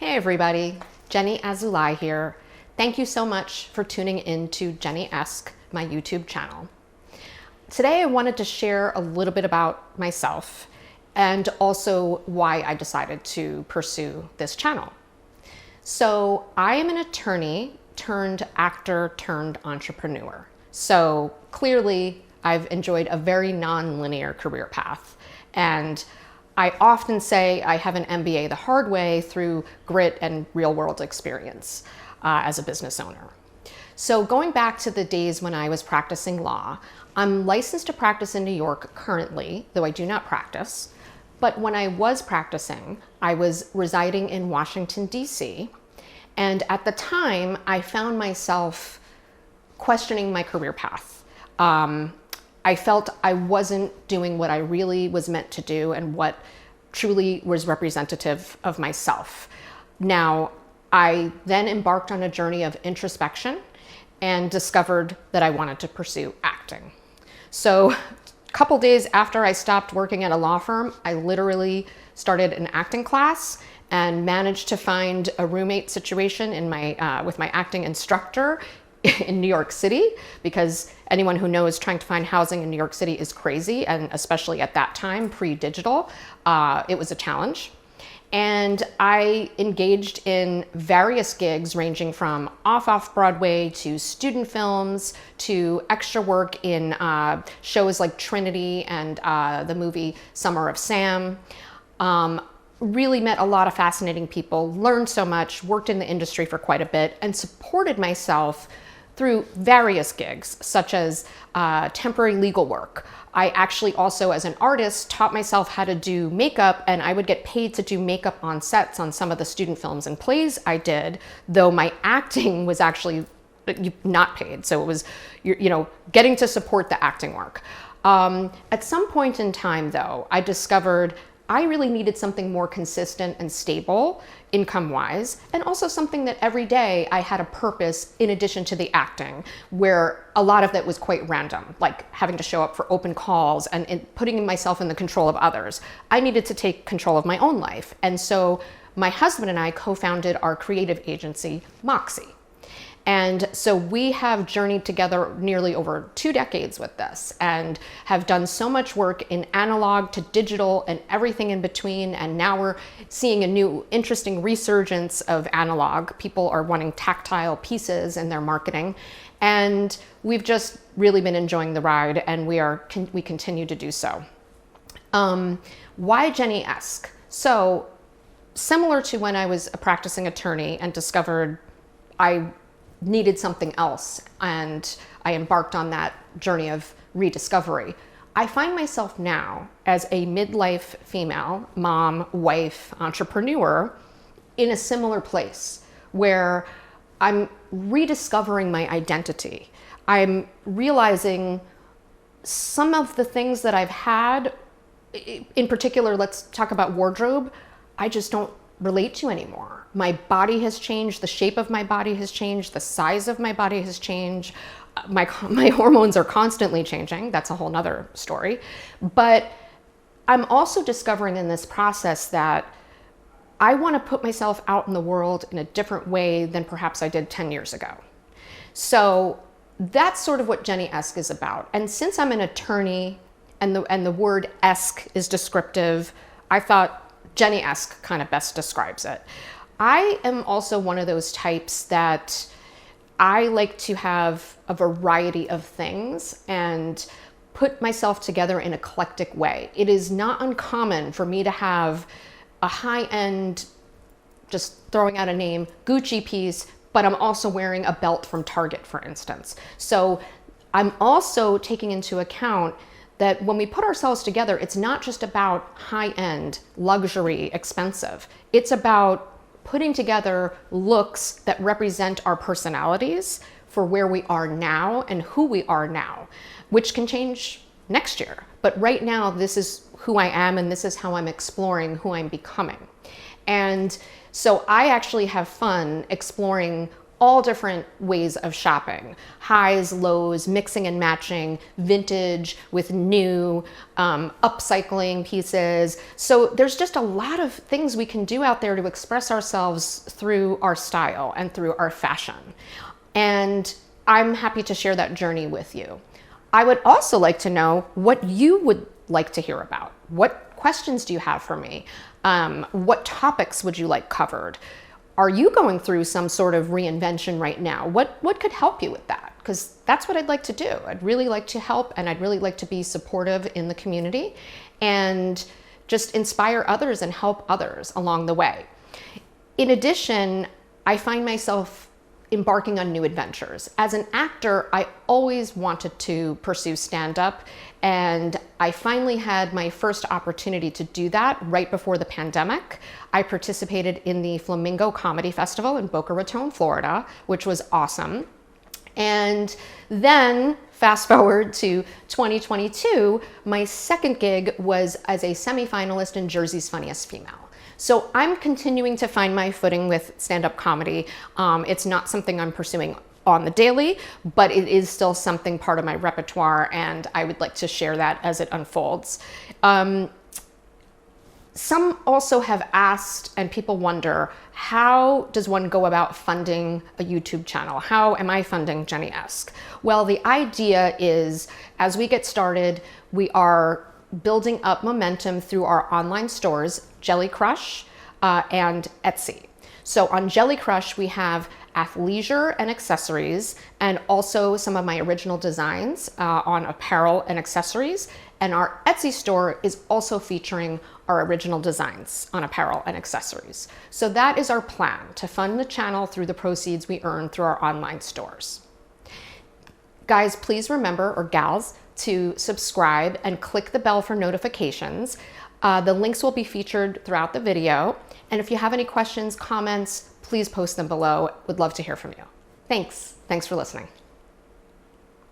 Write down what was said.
Hey everybody, Jenny Azulai here. Thank you so much for tuning in to Jenniesque, my YouTube channel. Today I wanted to share a little bit about myself and also why I decided to pursue this channel. So I am an attorney turned actor turned entrepreneur. So clearly I've enjoyed a very non-linear career path, and I often say I have an MBA the hard way through grit and real world experience as a business owner. So going back to the days when I was practicing law, I'm licensed to practice in New York currently, though I do not practice. But when I was practicing, I was residing in Washington, DC. And at the time, I found myself questioning my career path. I felt I wasn't doing what I really was meant to do and what truly was representative of myself. Now, I then embarked on a journey of introspection and discovered that I wanted to pursue acting. So a couple days after I stopped working at a law firm, I literally started an acting class and managed to find a roommate situation in with my acting instructor in New York City, because anyone who knows trying to find housing in New York City is crazy, and especially at that time, pre-digital, it was a challenge. And I engaged in various gigs ranging from off-Broadway to student films to extra work in shows like Trinity and the movie Summer of Sam. Really met a lot of fascinating people, learned so much, worked in the industry for quite a bit, and supported myself through various gigs, such as temporary legal work. I actually also, as an artist, taught myself how to do makeup, and I would get paid to do makeup on sets on some of the student films and plays I did, though my acting was actually not paid. So it was, getting to support the acting work. At some point in time, though, I discovered I really needed something more consistent and stable income-wise, and also something that every day I had a purpose in addition to the acting, where a lot of that was quite random, like having to show up for open calls and putting myself in the control of others. I needed to take control of my own life. And so my husband and I co-founded our creative agency, Moxie. And so we have journeyed together nearly over 2 decades with this and have done so much work in analog to digital and everything in between. And now we're seeing a new interesting resurgence of analog. People are wanting tactile pieces in their marketing. And we've just really been enjoying the ride, and we continue to do so. Why Jenniesque? So similar to when I was a practicing attorney and discovered I needed something else, and I embarked on that journey of rediscovery, I find myself now as a midlife female, mom, wife, entrepreneur in a similar place where I'm rediscovering my identity. I'm realizing some of the things that I've had, in particular, let's talk about wardrobe, I just don't relate to anymore. My body has changed, the shape of my body has changed, the size of my body has changed. My hormones are constantly changing. That's a whole nother story. But I'm also discovering in this process that I want to put myself out in the world in a different way than perhaps I did 10 years ago. So that's sort of what Jenniesque is about. And since I'm an attorney and the word esque is descriptive, I thought Jenniesque kind of best describes it. I am also one of those types that I like to have a variety of things and put myself together in an eclectic way. It is not uncommon for me to have a high-end, just throwing out a name, Gucci piece, but I'm also wearing a belt from Target, for instance. So I'm also taking into account that when we put ourselves together, it's not just about high-end, luxury, expensive. It's about putting together looks that represent our personalities for where we are now and who we are now, which can change next year. But right now, this is who I am, and this is how I'm exploring who I'm becoming. And so I actually have fun exploring all different ways of shopping, highs, lows, mixing and matching, vintage with new, upcycling pieces. So there's just a lot of things we can do out there to express ourselves through our style and through our fashion. And I'm happy to share that journey with you. I would also like to know what you would like to hear about. What questions do you have for me? What topics would you like covered? Are you going through some sort of reinvention right now? What could help you with that? Because that's what I'd like to do. I'd really like to help, and I'd really like to be supportive in the community and just inspire others and help others along the way. In addition, I find myself embarking on new adventures. As an actor, I always wanted to pursue stand-up, and I finally had my first opportunity to do that right before the pandemic. I participated in the Flamingo Comedy Festival in Boca Raton, Florida, which was awesome. And then fast forward to 2022, my second gig was as a semifinalist in Jersey's Funniest Female. So I'm continuing to find my footing with stand-up comedy. It's not something I'm pursuing on the daily, but it is still something part of my repertoire, and I would like to share that as it unfolds. Some also have asked, and people wonder, how does one go about funding a YouTube channel? How am I funding Jenniesque? Well, the idea is, as we get started, we are building up momentum through our online stores, Jelly Crush and Etsy. So on Jelly Crush, we have athleisure and accessories, and also some of my original designs on apparel and accessories. And our Etsy store is also featuring our original designs on apparel and accessories. So that is our plan, to fund the channel through the proceeds we earn through our online stores. Guys, please remember, or gals, to subscribe and click the bell for notifications. The links will be featured throughout the video. And if you have any questions, comments, please post them below. Would love to hear from you. Thanks for listening.